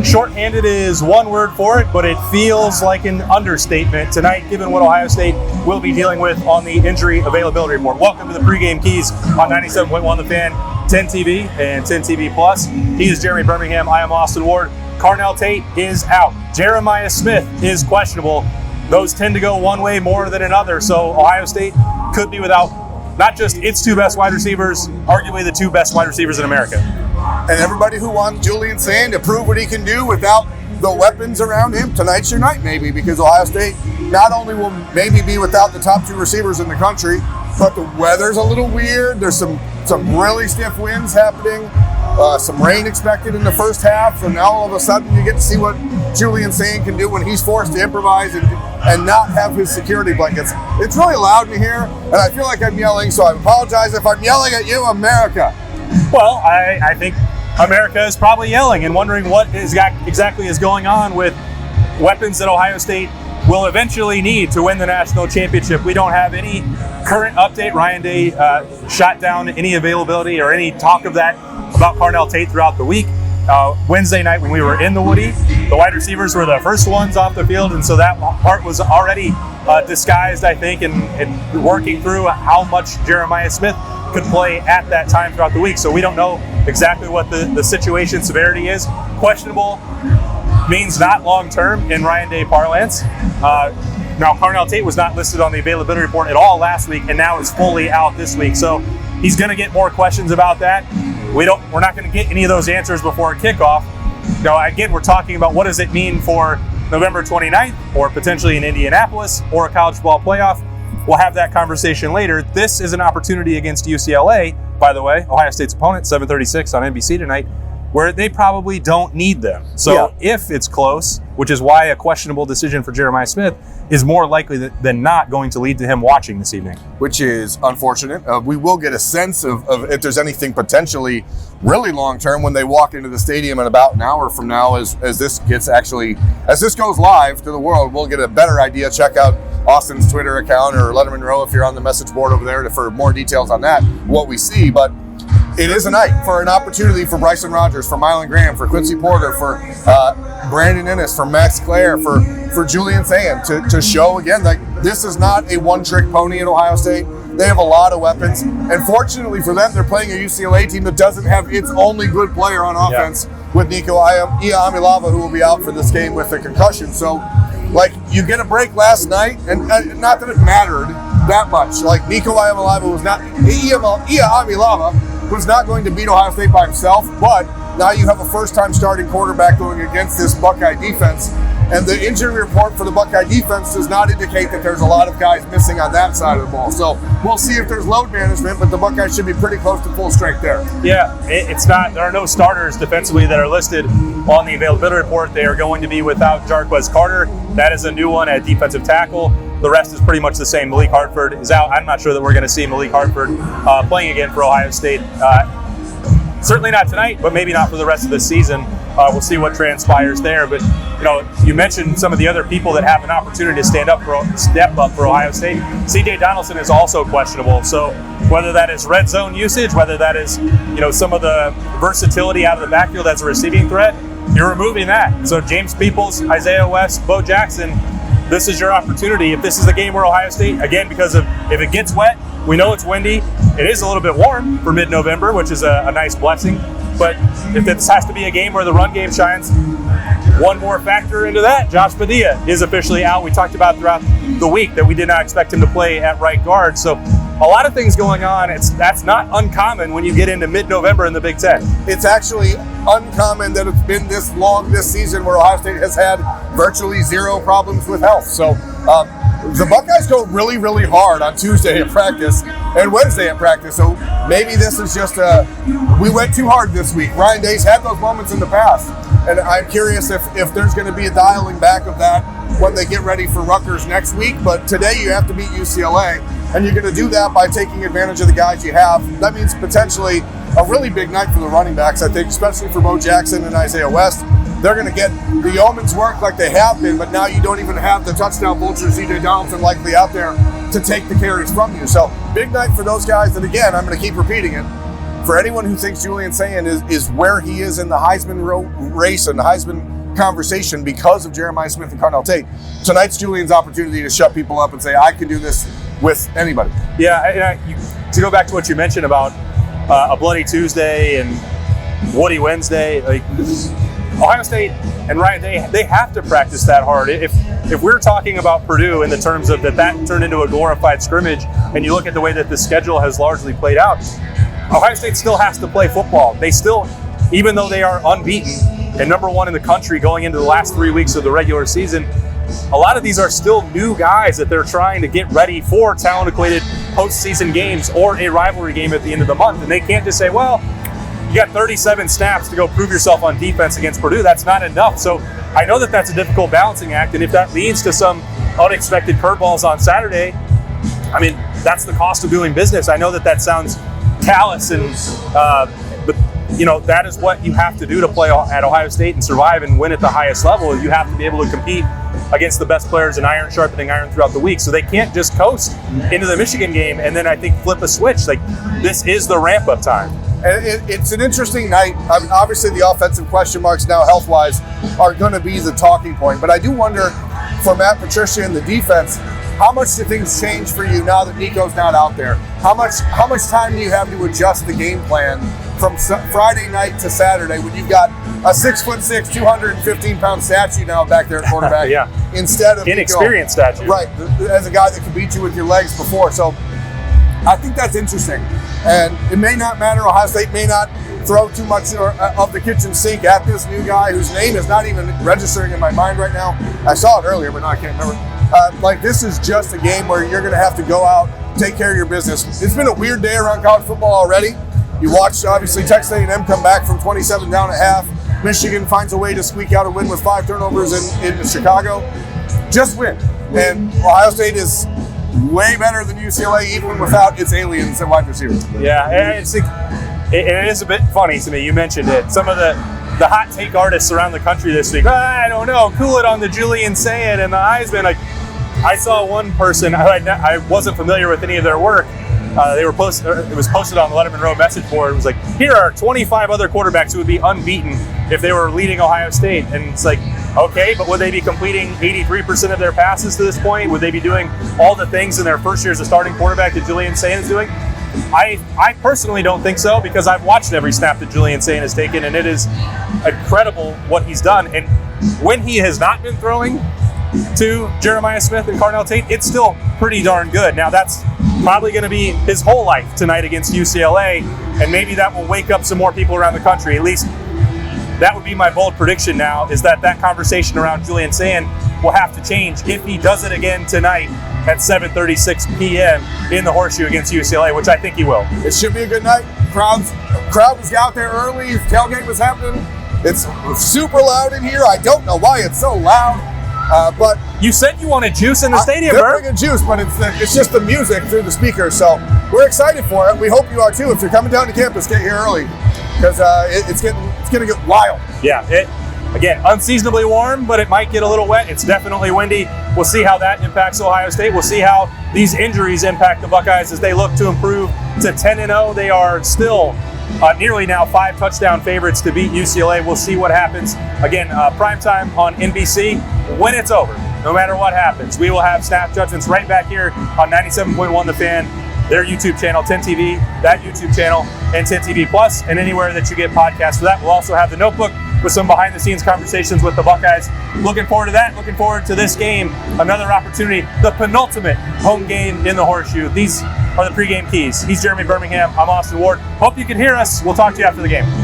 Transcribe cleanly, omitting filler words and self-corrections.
Shorthanded is one word for it, but it feels like an understatement tonight, given what Ohio State will be dealing with on the injury availability report. Welcome to the Pregame Keys on 97.1 The Fan, 10 TV, and 10 TV Plus. He is Jeremy Birmingham. I am Austin Ward. Carnell Tate is out. Jeremiah Smith is questionable. Those tend to go one way more than another, so Ohio State could be without not just its two best wide receivers, arguably the two best wide receivers in America. And everybody who wants Julian Sand to prove what he can do without the weapons around him, tonight's your night maybe, because Ohio State not only will maybe be without the top two receivers in the country, but the weather's a little weird. There's some really stiff winds happening, some rain expected in the first half, and now all of a sudden you get to see what Julian Sand can do when he's forced to improvise and not have his security blankets. It's really loud in here, and I feel like I'm yelling, so I apologize if I'm yelling at you, America. Well, I think America is probably yelling and wondering what exactly is going on with weapons that Ohio State will eventually need to win the national championship. We don't have any current update. Ryan Day shot down any availability or any talk of that about Carnell Tate throughout the week. Wednesday night when we were in the Woody, the wide receivers were the first ones off the field, and so that part was already disguised, I think, and working through how much Jeremiah Smith could play at that time throughout the week. So we don't know exactly what the situation severity is. Questionable means not long-term in Ryan Day parlance. Now, Carnell Tate was not listed on the availability report at all last week, and now is fully out this week. So he's going to get more questions about that. We're not going to get any of those answers before kickoff. Now, again, we're talking about what does it mean for November 29th, or potentially in Indianapolis, or a college football playoff. We'll have that conversation later. This is an opportunity against UCLA, by the way, Ohio State's opponent, 7:36 on NBC tonight, where they probably don't need them. So if it's close, which is why a questionable decision for Jeremiah Smith is more likely than not going to lead to him watching this evening. Which is unfortunate. We will get a sense of if there's anything potentially really long-term when they walk into the stadium in about an hour from now as this goes live to the world. We'll get a better idea. Check out Austin's Twitter account or Letterman Row if you're on the message board over there for more details on that, what we see. But it is a night for an opportunity for Bryson Rogers, for Mylan Graham, for Quincy Porter, for Brandon Ennis, for Max Clare, for Julian Sand to show again that this is not a one-trick pony at Ohio State. They have a lot of weapons, and fortunately for them, they're playing a UCLA team that doesn't have its only good player on offense with Nico Iamaleava, who will be out for this game with a concussion. So, you get a break last night, and not that it mattered that much. Nico Iamaleava was not going to beat Ohio State by himself, but now you have a first-time starting quarterback going against this Buckeye defense, and the injury report for the Buckeye defense does not indicate that there's a lot of guys missing on that side of the ball. So we'll see if there's load management, but the Buckeyes should be pretty close to full strength there. Yeah, it's not. There are no starters defensively that are listed on the availability report. They are going to be without Jarquez Carter. That is a new one at defensive tackle. The rest is pretty much the same. Malik Hartford is out. I'm not sure that we're going to see Malik Hartford playing again for Ohio State. Certainly not tonight, but maybe not for the rest of the season. We'll see what transpires there. But you mentioned some of the other people that have an opportunity to step up for Ohio State. C.J. Donaldson is also questionable. So whether that is red zone usage, whether that is some of the versatility out of the backfield as a receiving threat, you're removing that. So James Peoples, Isaiah West, Bo Jackson, this is your opportunity. If this is a game where Ohio State, again, because if it gets wet, we know it's windy. It is a little bit warm for mid-November, which is a nice blessing. But if this has to be a game where the run game shines, one more factor into that, Josh Padilla is officially out. We talked about throughout the week that we did not expect him to play at right guard. So a lot of things going on. That's not uncommon when you get into mid-November in the Big Ten. It's actually uncommon that it's been this long this season where Ohio State has had virtually zero problems with health. So the Buckeyes go really, really hard on Tuesday in practice and Wednesday in practice. So maybe this is just we went too hard this week. Ryan Day's had those moments in the past. And I'm curious if there's going to be a dialing back of that when they get ready for Rutgers next week. But today you have to beat UCLA, and you're going to do that by taking advantage of the guys you have. That means potentially a really big night for the running backs, I think, especially for Bo Jackson and Isaiah West. They're going to get the yeoman's work like they have been, but now you don't even have the touchdown vulture, C.J. Donaldson, likely out there to take the carries from you. So big night for those guys. And again, I'm going to keep repeating it. for anyone who thinks Julian Sayin is where he is in the Heisman race and the Heisman conversation because of Jeremiah Smith and Carnell Tate, tonight's Julian's opportunity to shut people up and say, I can do this with anybody. Yeah, to go back to what you mentioned about a Bloody Tuesday and Woody Wednesday, like Ohio State and Ryan, they have to practice that hard. If we're talking about Purdue in the terms of that turned into a glorified scrimmage, and you look at the way that the schedule has largely played out, Ohio State still has to play football. They still, even though they are unbeaten and number one in the country going into the last 3 weeks of the regular season, a lot of these are still new guys that they're trying to get ready for talent-equated postseason games or a rivalry game at the end of the month. And they can't just say, well, you got 37 snaps to go prove yourself on defense against Purdue. That's not enough. So I know that that's a difficult balancing act. And if that leads to some unexpected curveballs on Saturday, I mean, that's the cost of doing business. I know that sounds callous, but that is what you have to do to play at Ohio State and survive and win at the highest level. You have to be able to compete against the best players in iron sharpening iron throughout the week. So they can't just coast into the Michigan game and then I think flip a switch. Like, this is the ramp up time. And it's an interesting night. I mean, obviously the offensive question marks now health-wise are going to be the talking point. But I do wonder, for Matt Patricia and the defense, how much do things change for you now that Nico's not out there? How much time do you have to adjust the game plan from Friday night to Saturday when you've got a 6'6", 215-pound statue now back there at quarterback? Yeah. Instead of inexperienced Nico, statue. right, as a guy that can beat you with your legs before. So I think that's interesting. And it may not matter. Ohio State may not throw too much of the kitchen sink at this new guy whose name is not even registering in my mind right now. I saw it earlier, but now I can't remember. This is just a game where you're going to have to go out, take care of your business. It's been a weird day around college football already. You watched, obviously, Texas A&M come back from 27 down at half. Michigan finds a way to squeak out a win with 5 turnovers in Chicago. Just win. And Ohio State is way better than UCLA, even without its aliens at wide receiver. Yeah, and it is a bit funny to me. You mentioned it. Some of the hot take artists around the country this week, I don't know, cool it on the Julian Sayin and the Heisman. Like, I saw one person, I wasn't familiar with any of their work. It was posted on the Letterman Row message board. It was like, here are 25 other quarterbacks who would be unbeaten if they were leading Ohio State. And it's like, okay, but would they be completing 83% of their passes to this point? Would they be doing all the things in their first year as a starting quarterback that Julian Sayin is doing? I personally don't think so, because I've watched every snap that Julian Sayin has taken, and it is incredible what he's done. And when he has not been throwing to Jeremiah Smith and Carnell Tate, it's still pretty darn good. Now, that's probably going to be his whole life tonight against UCLA, and maybe that will wake up some more people around the country. At least that would be my bold prediction now, is that conversation around Julian Sayin will have to change if he does it again tonight at 7:36 p.m. in the Horseshoe against UCLA, which I think he will. It should be a good night. Crowd was out there early. Tailgate was happening. It's super loud in here. I don't know why it's so loud. But you said you wanted juice in the stadium, Birm. Birm. Bringing juice, but it's just the music through the speakers. So we're excited for it. We hope you are too. If you're coming down to campus, get here early, because it's going to get wild. Yeah. Again, unseasonably warm, but it might get a little wet. It's definitely windy. We'll see how that impacts Ohio State. We'll see how these injuries impact the Buckeyes as they look to improve to 10-0. They are still nearly now 5 touchdown favorites to beat UCLA. We'll see what happens. Again, primetime on NBC when it's over. No matter what happens, we will have snap judgments right back here on 97.1 The Fan, their YouTube channel, 10TV, that YouTube channel, and 10TV Plus, and anywhere that you get podcasts for that. We'll also have the Notebook with some behind-the-scenes conversations with the Buckeyes. Looking forward to that. Looking forward to this game. Another opportunity, the penultimate home game in the Horseshoe. These are the Pregame Keys. He's Jeremy Birmingham. I'm Austin Ward. Hope you can hear us. We'll talk to you after the game.